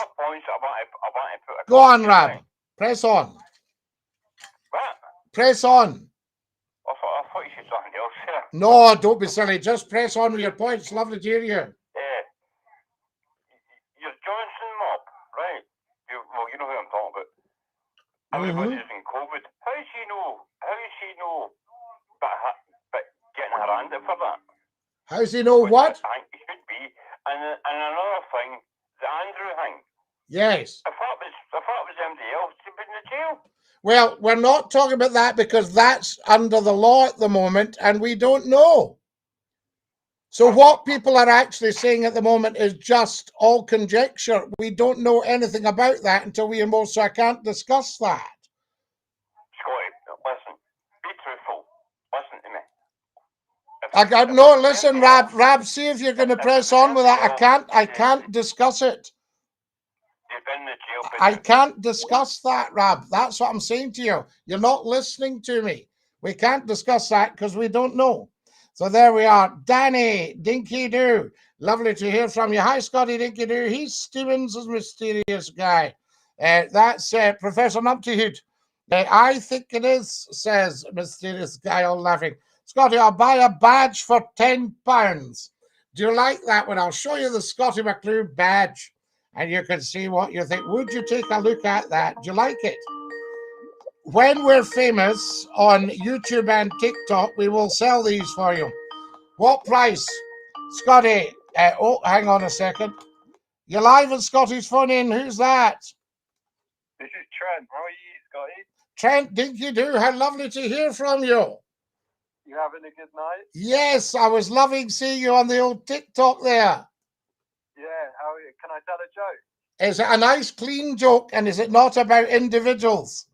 Go on, Rab. Press on. What? Press on. I thought you said something else here. No, don't be silly. Just press on with your points. Lovely to hear you. Your Johnson mob, right? You know who I'm talking about. Everybody's in COVID. How does she know? But getting her hand for that. How does he know what? I think he should be. And another thing, the Andrew thing. Yes. If that was MD else, he'd be in the jail. Well, we're not talking about that because that's under the law at the moment, and we don't know. So what people are actually saying at the moment is just all conjecture. We don't know anything about that until we know, so I can't discuss that. Scottie, listen, be truthful. Listen to me. I got no. Listen, Rab. See if you're going to press on with that. I can't discuss it. You've been the jail. I can't discuss that, Rab. That's what I'm saying to you. You're not listening to me. We can't discuss that because we don't know. So there we are. Danny, Dinky-Doo. Lovely to hear from you. Hi, Scottie Dinky-Doo. He's Stevens' mysterious guy. That's Professor Numptyhood. I think it is, says mysterious guy, all laughing. Scottie, I'll buy a badge for £10. Do you like that one? I'll show you the Scottie McClue badge and you can see what you think. Would you take a look at that? Do you like it? When we're famous on YouTube and TikTok, we will sell these for you. What price? Scottie, oh, hang on a second. You're live on Scottie's phone in. Who's that? This is Trent. How are you, Scottie? Trent, Dinky-Doo, how lovely to hear from you. You having a good night? Yes, I was loving seeing you on the old TikTok there. Yeah, how are you? Can I tell a joke? Is it a nice, clean joke, and is it not about individuals?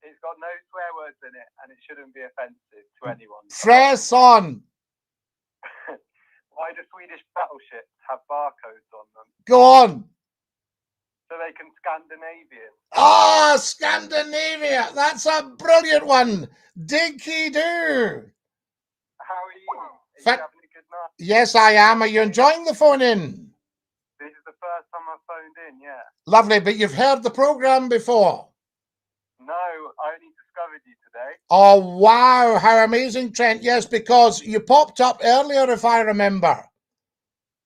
It's got no swear words in it, and it shouldn't be offensive to anyone. Press on. Why do Swedish battleships have barcodes on them? Go on. So they can Scandinavian. Ah, Scandinavia. That's a brilliant one. Dinky-Doo. How are you? Are you having a good night? Yes, I am. Are you enjoying the phone in? This is the first time I've phoned in, yeah. Lovely, but you've heard the program before? No, I only discovered you today. Oh, wow. How amazing, Trent. Yes, because you popped up earlier, if I remember.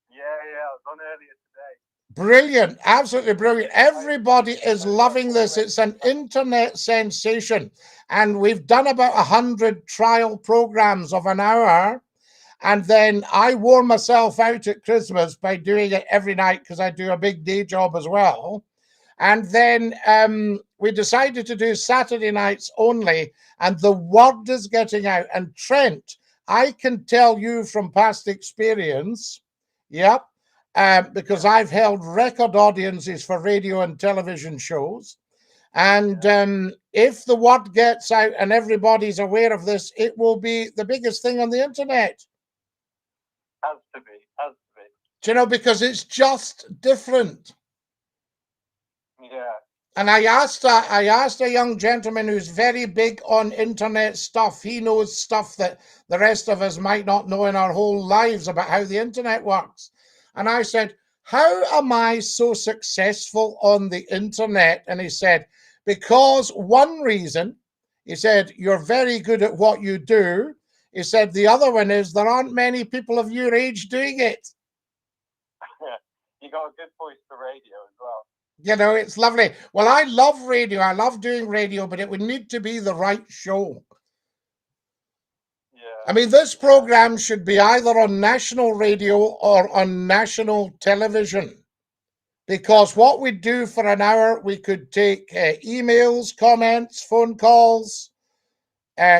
Yeah, I was on earlier today. Brilliant. Absolutely brilliant. Everybody is loving this. It's an internet sensation. And we've done about 100 trial programs of an hour. And then I wore myself out at Christmas by doing it every night because I do a big day job as well. And then we decided to do Saturday nights only, and the word is getting out. And Trent, I can tell you from past experience, yep, because I've held record audiences for radio and television shows. And if the word gets out and everybody's aware of this, it will be the biggest thing on the internet. Has to be. Do you know, because it's just different. Yeah. And I asked a young gentleman who's very big on internet stuff. He knows stuff that the rest of us might not know in our whole lives about how the internet works. And I said, how am I so successful on the internet? And he said, because one reason, he said, you're very good at what you do. He said, the other one is there aren't many people of your age doing it. You got a good voice for radio as well. You know, it's lovely. Well, I love radio. I love doing radio, but it would need to be the right show. Yeah. I mean, this program should be either on national radio or on national television. Because what we do for an hour, we could take emails, comments, phone calls,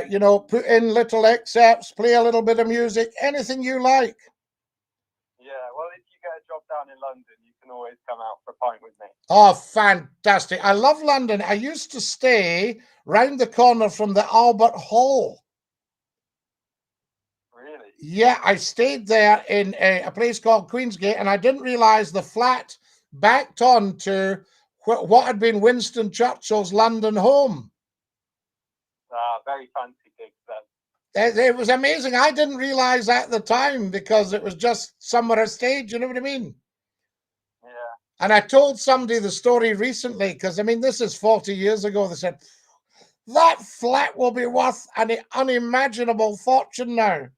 you know, put in little excerpts, play a little bit of music, anything you like. Yeah, well, if you get a job down in London, you can always come out for a pint with me. Oh, fantastic. I love London. I used to stay round the corner from the Albert Hall. Really? Yeah, I stayed there in a place called Queensgate, and I didn't realise the flat backed on to what had been Winston Churchill's London home. Very fancy gigs then. It was amazing. I didn't realise at the time because it was just somewhere I stayed, you know what I mean? Yeah. And I told somebody the story recently because, I mean, this is 40 years ago. They said, that flat will be worth an unimaginable fortune now. Yeah,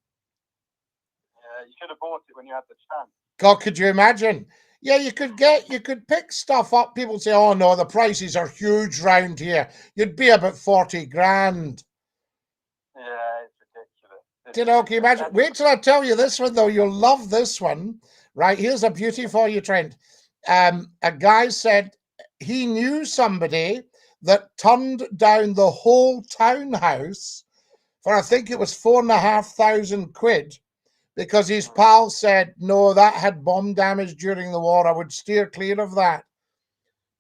you should have bought it when you had the chance. God, could you imagine? Yeah, you could pick stuff up. People say, oh no, the prices are huge round here. You'd be about 40 grand. Yeah, it's ridiculous. You know, can you imagine? Wait till I tell you this one, though. You'll love this one. Right, here's a beauty for you, Trent. A guy said he knew somebody that turned down the whole townhouse for, I think it was £4,500 quid, because his pal said, no, that had bomb damage during the war. I would steer clear of that.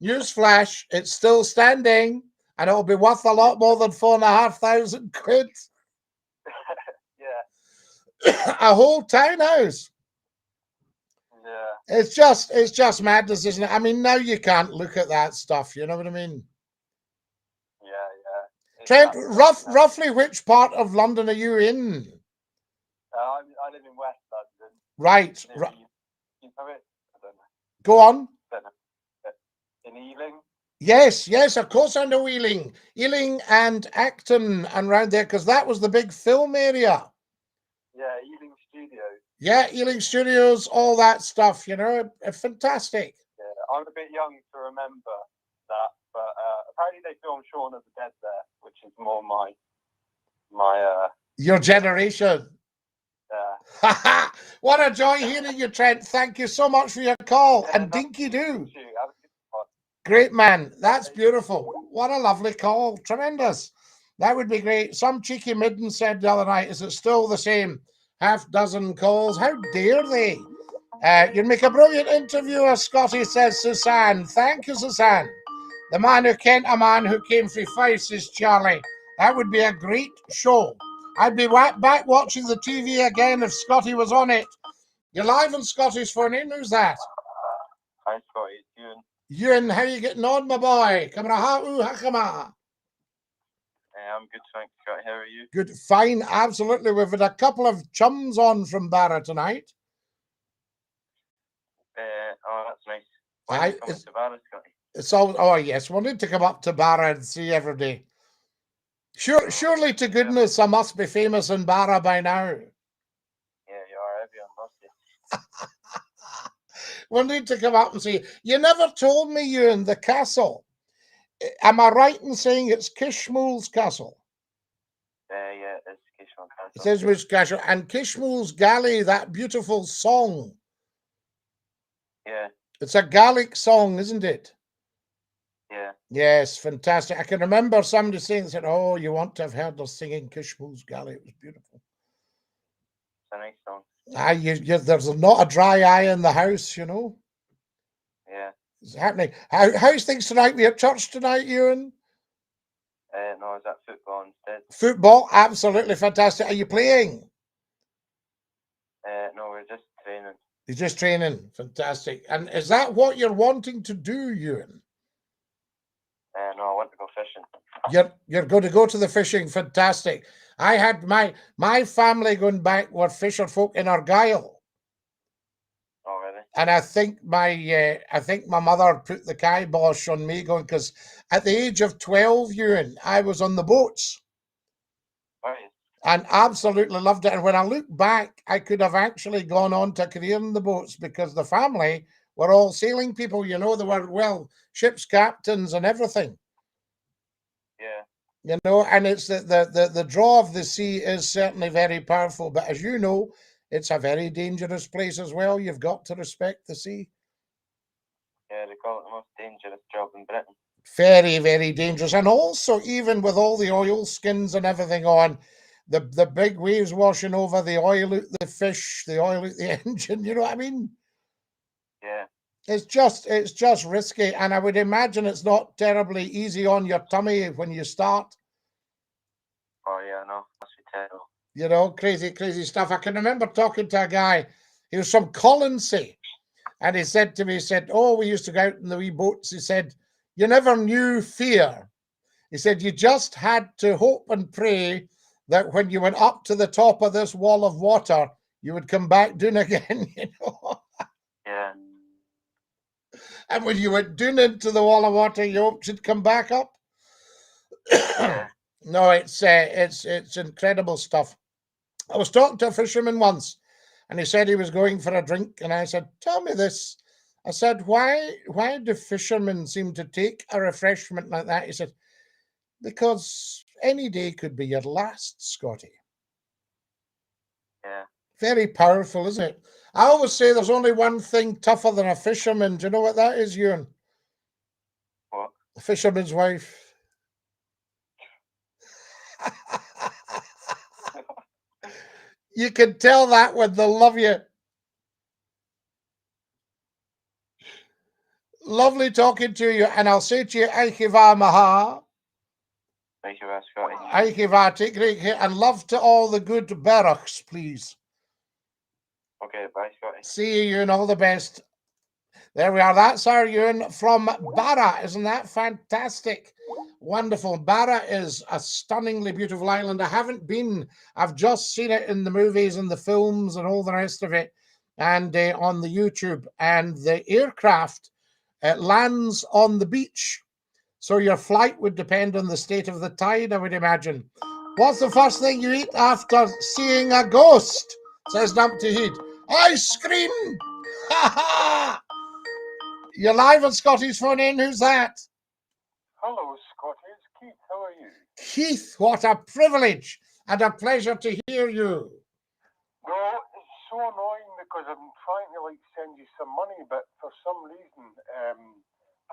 Newsflash, it's still standing, and it'll be worth a lot more than £4,500. Yeah. A whole townhouse. Yeah. It's just madness, isn't it? I mean, now you can't look at that stuff. You know what I mean? Yeah. Trent, roughly which part of London are you in? I live in West London. Right. You know it? I don't know. Go on. In Ealing? Yes, of course I know Ealing. Ealing and Acton and round there, because that was the big film area. Yeah, Ealing Studios. Yeah, Ealing Studios, all that stuff, you know, fantastic. Yeah, I'm a bit young to remember that, but apparently they filmed Shaun of the Dead there, which is more my your generation. Yeah. What a joy hearing you, Trent. Thank you so much for your call. And Dinky-Doo. Great man. That's beautiful. What a lovely call. Tremendous. That would be great. Some cheeky midden said the other night, is it still the same? Half dozen calls. How dare they? You'd make a brilliant interviewer, Scottie, says Suzanne. Thank you, Suzanne. The man who kent a man who came from Fife, says Charlie. That would be a great show. I'd be back watching the TV again if Scottie was on it. You're live on Scottie's phone in. Who's that? Hi, Scottie. It's Ewan. Ewan, how are you getting on, my boy? I'm good, thanks, Scottie. How are you? Good, fine, absolutely. We've had a couple of chums on from Barra tonight. Oh, that's nice. Why are you coming to Barra, Scottie? It's all, oh yes, we need to come up to Barra and see every day. Surely to goodness, I must be famous in Barra by now. Yeah, you are. Everyone loves you. We'll need to come up and see. You never told me, Ewan, the castle. Am I right in saying it's Kishmool's castle? Yeah, it's Kishmool's castle. It says which castle. And Kishmool's Galley, that beautiful song. Yeah. It's a Gaelic song, isn't it? Yeah. Yes, fantastic. I can remember somebody saying, said, oh, you want to have heard us singing Kishmool's Galley. It was beautiful. It's a nice song. There's not a dry eye in the house, you know. Yeah. It's happening. How's things tonight? We at church tonight, Ewan? No, is that football instead? Football, absolutely fantastic. Are you playing? No, we're just training. You're just training. Fantastic. And is that what you're wanting to do, Ewan? No, I want to go fishing. You're going to go to the fishing. Fantastic. I had my family going back were fisher folk in Argyll. Oh, really? And I think my mother put the kibosh on me going, because at the age of 12, Ewan, I was on the boats. Right. And absolutely loved it. And when I look back, I could have actually gone on to a career in the boats because the family were all sailing people, you know, they were, well, ship's captains and everything. Yeah. You know, and it's the draw of the sea is certainly very powerful. But as you know, it's a very dangerous place as well. You've got to respect the sea. Yeah, they call it the most dangerous job in Britain. Very, very dangerous. And also, even with all the oil skins and everything on, the big waves washing over, the oil out the fish, the oil out the engine, you know what I mean? Yeah. It's just risky. And I would imagine it's not terribly easy on your tummy when you start. Oh, yeah, no, that's terrible. You know, crazy stuff. I can remember talking to a guy, he was from Colonsay, and he said to me, he said, oh, we used to go out in the wee boats. He said, you never knew fear. He said, you just had to hope and pray that when you went up to the top of this wall of water, you would come back down again, you know. Yeah. And when you went down into the wall of water, you hoped you'd come back up. Yeah. No, it's incredible stuff. I was talking to a fisherman once, and he said he was going for a drink, and I said, tell me this. I said, why do fishermen seem to take a refreshment like that? He said, because any day could be your last, Scottie. Yeah. Very powerful, isn't it? I always say there's only one thing tougher than a fisherman. Do you know what that is, Ewan? What? A fisherman's wife. You can tell that when they love you. Lovely talking to you, and I'll say to you, Aikiva Maha. Aikiva, Scotty. Aikiva, take great care, and love to all the good barracks, please. Okay, bye, Scotty. See you, and all the best. There we are. That's our Ewan from Barra. Isn't that fantastic? Wonderful. Barra is a stunningly beautiful island. I haven't been. I've just seen it in the movies and the films and all the rest of it, and on the YouTube. And the aircraft lands on the beach. So your flight would depend on the state of the tide, I would imagine. What's the first thing you eat after seeing a ghost? Says Dumpty Heat. Ice cream! Ha ha! You're live on Scotty's phone in. Who's that? Hello, Scotty. It's Keith. How are you? Keith, what a privilege and a pleasure to hear you. No, it's so annoying because I'm trying to send you some money, but for some reason,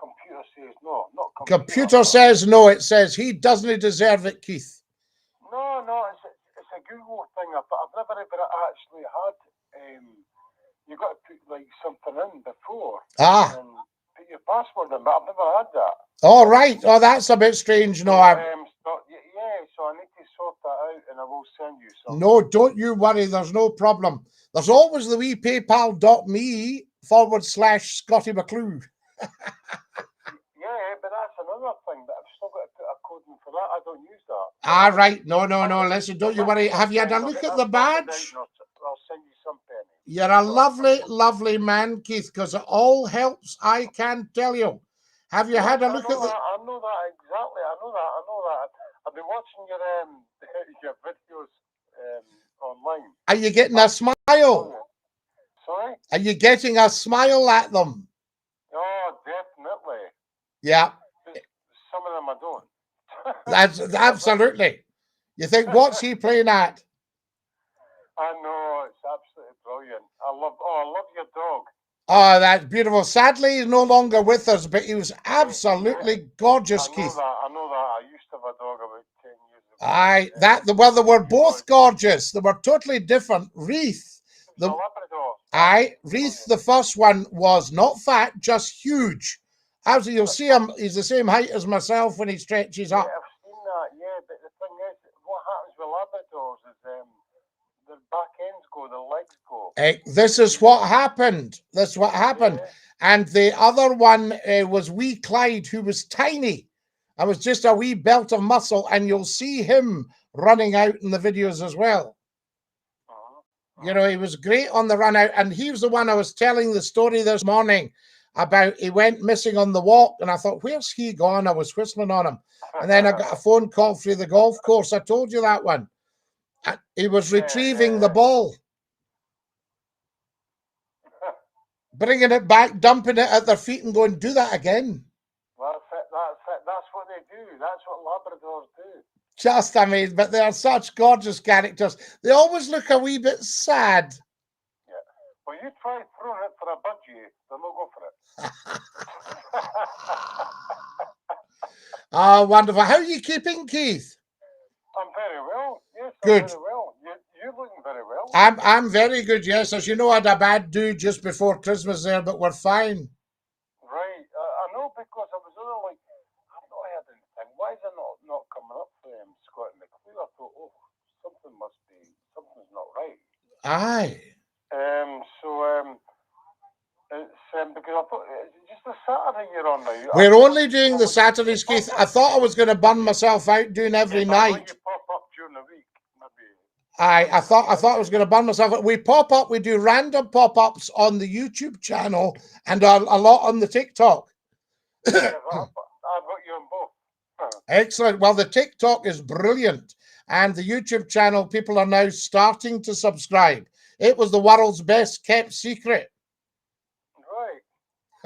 computer says no. Not computer says no. It says he doesn't deserve it, Keith. No, it's a Google thing. I've never ever actually had. You got to put something in before. Ah. And put your password in, but I've never had that. All right. Oh, that's a bit strange. No, so I need to sort that out, and I will send you something. No, don't you worry. There's no problem. There's always the wee PayPal.me/Scottie McClue. Yeah, but that's another thing. But I've still got to put a code in for that. I don't use that. Ah, right. No. Listen, don't you worry. Have you had a look at the badge? I'll send you some pennies. You're a lovely, lovely man, Keith, because it all helps, I can tell you. Have you had a look at the... I know that, exactly. I know that. I've been watching your your videos online. Are you getting a smile? Sorry? Are you getting a smile at them? Oh, definitely. Yeah. Some of them I don't. That's absolutely. You think, what's he playing at? I know, it's absolutely brilliant. I love your dog. Oh, that's beautiful. Sadly, he's no longer with us, but he was absolutely gorgeous, Keith. I know that. I used to have a dog about 10 years ago. Aye, they were both gorgeous. They were totally different. Wreath. The Labrador. Aye, Wreath, the first one, was not fat, just huge. As you'll see him, he's the same height as myself when he stretches up. Yeah, I've seen that, yeah, but the thing is, what happens with Labradors is the back ends go, the legs go. This is what happened. That's what happened. Yeah. And the other one was wee Clyde, who was tiny. I was just a wee belt of muscle, and you'll see him running out in the videos as well. You know, he was great on the run out, and he was the one I was telling the story this morning about. He went missing on the walk, and I thought, where's he gone? I was whistling on him. And then I got a phone call through the golf course. I told you that one. He was retrieving the ball, bringing it back, dumping it at their feet and going, do that again. That's it. That's what they do. That's what Labradors do. Just amazing. But they are such gorgeous characters. They always look a wee bit sad. Yeah. Well, you try throwing it for a budgie, they'll not go for it. Oh, wonderful. How are you keeping, Keith? I'm very well. Yes, good. I'm very well. You're looking very well. I'm very good, yes. As you know, I had a bad do just before Christmas there, but we're fine. Right. I know, because I was only I've not heard anything. Why is it not coming up for Scottie McClue? I thought, something's not right. Aye. It's because I thought it's just a Saturday you're on now. We're only doing the Saturdays, Keith. I thought I was going to burn myself out doing every night. You pop up during the week, maybe. Aye, I thought I was going to burn myself out. We pop up. We do random pop-ups on the YouTube channel and a lot on the TikTok. Yeah, I've got you on both. Excellent. Well, the TikTok is brilliant, and the YouTube channel, people are now starting to subscribe. It was the world's best kept secret.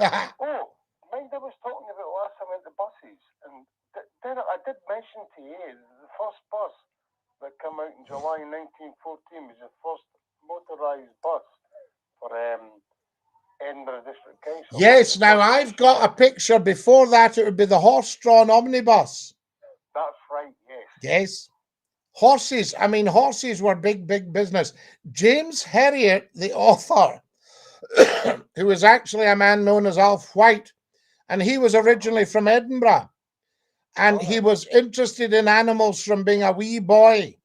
Right. Mind I was talking about last time at the buses, and I did mention to you the first bus that came out in July 1914 was the first motorised bus for Edinburgh District Council. Yes, now I've got a picture. Before that, it would be the horse-drawn omnibus. That's right, yes. Yes. Horses, I mean, horses were big, big business. James Herriot, the author, who was actually a man known as Alf White, and he was originally from Edinburgh, and he was interested in animals from being a wee boy,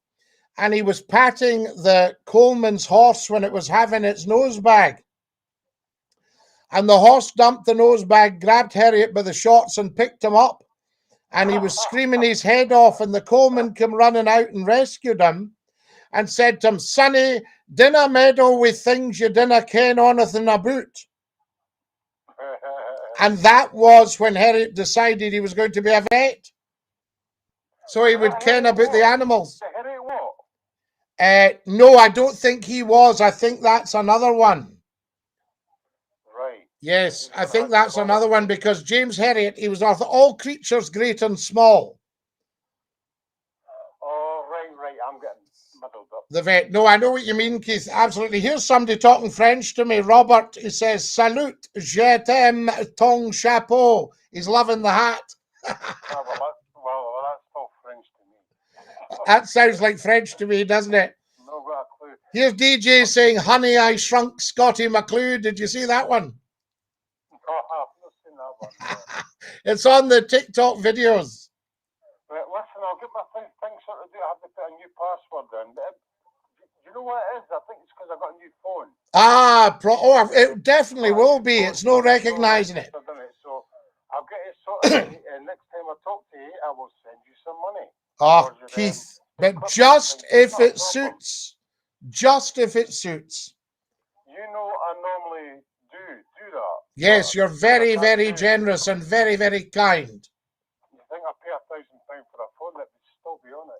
and he was patting the Coleman's horse when it was having its nose bag, and the horse dumped the nose bag, grabbed Herriot by the shorts and picked him up, and he was screaming his head off, and the Coleman came running out and rescued him and said to him, "Sonny, dinna meddle with things you dinna ken onything about." And that was when Herriot decided he was going to be a vet, so he would ken about the animals. No, I don't think he was. I think that's another one. Right. Yes, I think that's another one, because James Herriot, he was author All Creatures Great and Small. Oh, right. I'm getting muddled up. The vet. No, I know what you mean, Keith. Absolutely. Here's somebody talking French to me. Robert, he says, "Salut, je t'aime ton chapeau." He's loving the hat. well, that's all French to me. That sounds like French to me, doesn't it? No got a clue. Here's DJ saying, "Honey, I Shrunk Scottie McClue." Did you see that one? Oh, I've not seen that one. It's on the TikTok videos. Right, listen, I'll get my things sorted out. I have to put a new password in. You know what it is? I think it's because I got a new phone. It definitely will be. It's no recognising it. So I'll get it sorted, and next time I talk to you, I will send you some money. Oh, Keith, but just if it suits. Just if it suits. You know, I normally do that. Yes, you're very, very generous and very, very kind. You think I pay £1,000 for a phone that would still be on it?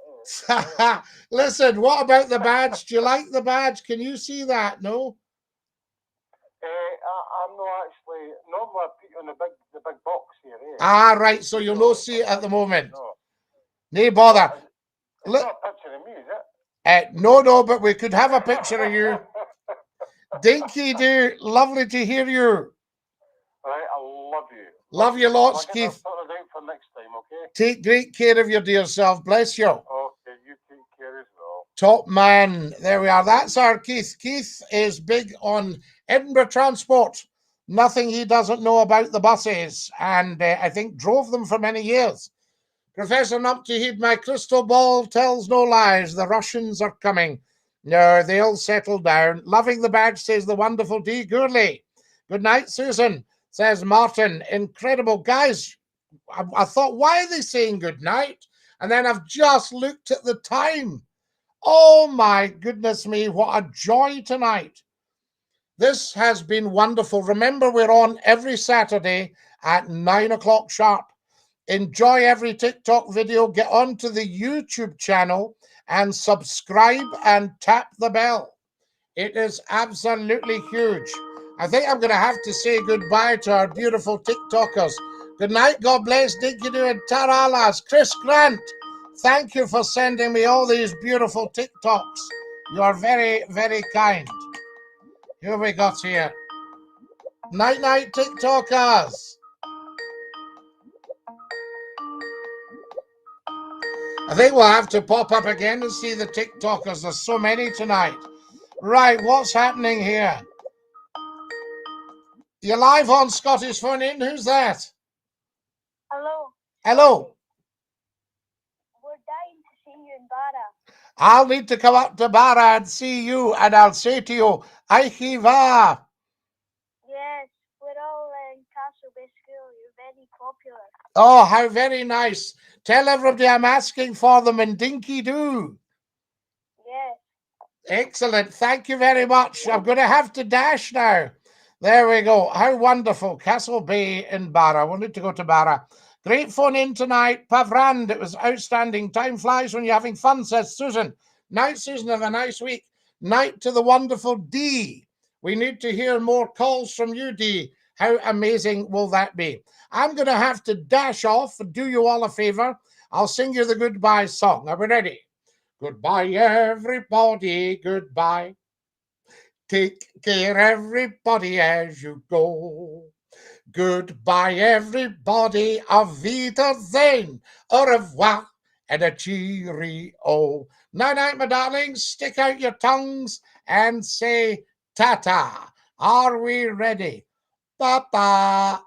Eh? Listen, what about the badge? Do you like the badge? Can you see that? No? I'm not actually. Normally I put you on the big box here. Eh? Right, so you'll not see it at the moment. No bother. It's not a picture of me, is it? No, but we could have a picture of you. Dinky-Doo, lovely to hear you. Right, I love you. Love you lots, Keith. I'll get for next time, okay? Take great care of your dear self. Bless you. Okay, you take care as well. Top man. There we are. That's our Keith. Keith is big on Edinburgh transport. Nothing he doesn't know about the buses, and I think drove them for many years. Professor Numpty, heed my crystal ball tells no lies. The Russians are coming. No, they'll settle down. Loving the badge, says the wonderful D. Gourley. Good night, Susan, says Martin. Incredible. Guys, I thought, why are they saying good night? And then I've just looked at the time. Oh, my goodness me, what a joy tonight. This has been wonderful. Remember, we're on every Saturday at 9 o'clock sharp. Enjoy every TikTok video. Get onto the YouTube channel and subscribe and tap the bell. It is absolutely huge. I think I'm going to have to say goodbye to our beautiful TikTokers. Good night. God bless. Dinky-Doo and Taralas. Chris Grant, thank you for sending me all these beautiful TikToks. You are very, very kind. Who have we got here? Night, TikTokers. I think we'll have to pop up again and see the TikTokers. There's so many tonight. Right, what's happening here? You're live on Scottish Phone In. Who's that? Hello. Hello. We're dying to see you in Barra. I'll need to come up to Barra and see you, and I'll say to you, Aichiva. Yes, we're all in Castle Bay School. You're very popular. Oh, how very nice. Tell everybody I'm asking for them in Dinky-Doo. Yes. Excellent. Thank you very much. I'm going to have to dash now. There we go. How wonderful. Castle Bay in Barra. We'll need to go to Barra. Great phone in tonight. Pavrand, it was outstanding. Time flies when you're having fun, says Susan. Night, Susan. Have a nice week. Night to the wonderful D. We need to hear more calls from you, D. How amazing will that be? I'm going to have to dash off and do you all a favor. I'll sing you the goodbye song. Are we ready? Goodbye, everybody. Goodbye. Take care, everybody, as you go. Goodbye, everybody. Auf Wiedersehen. Au revoir. and a cheerio. Night, my darlings. Stick out your tongues and say ta-ta. Are we ready? Ta-ta.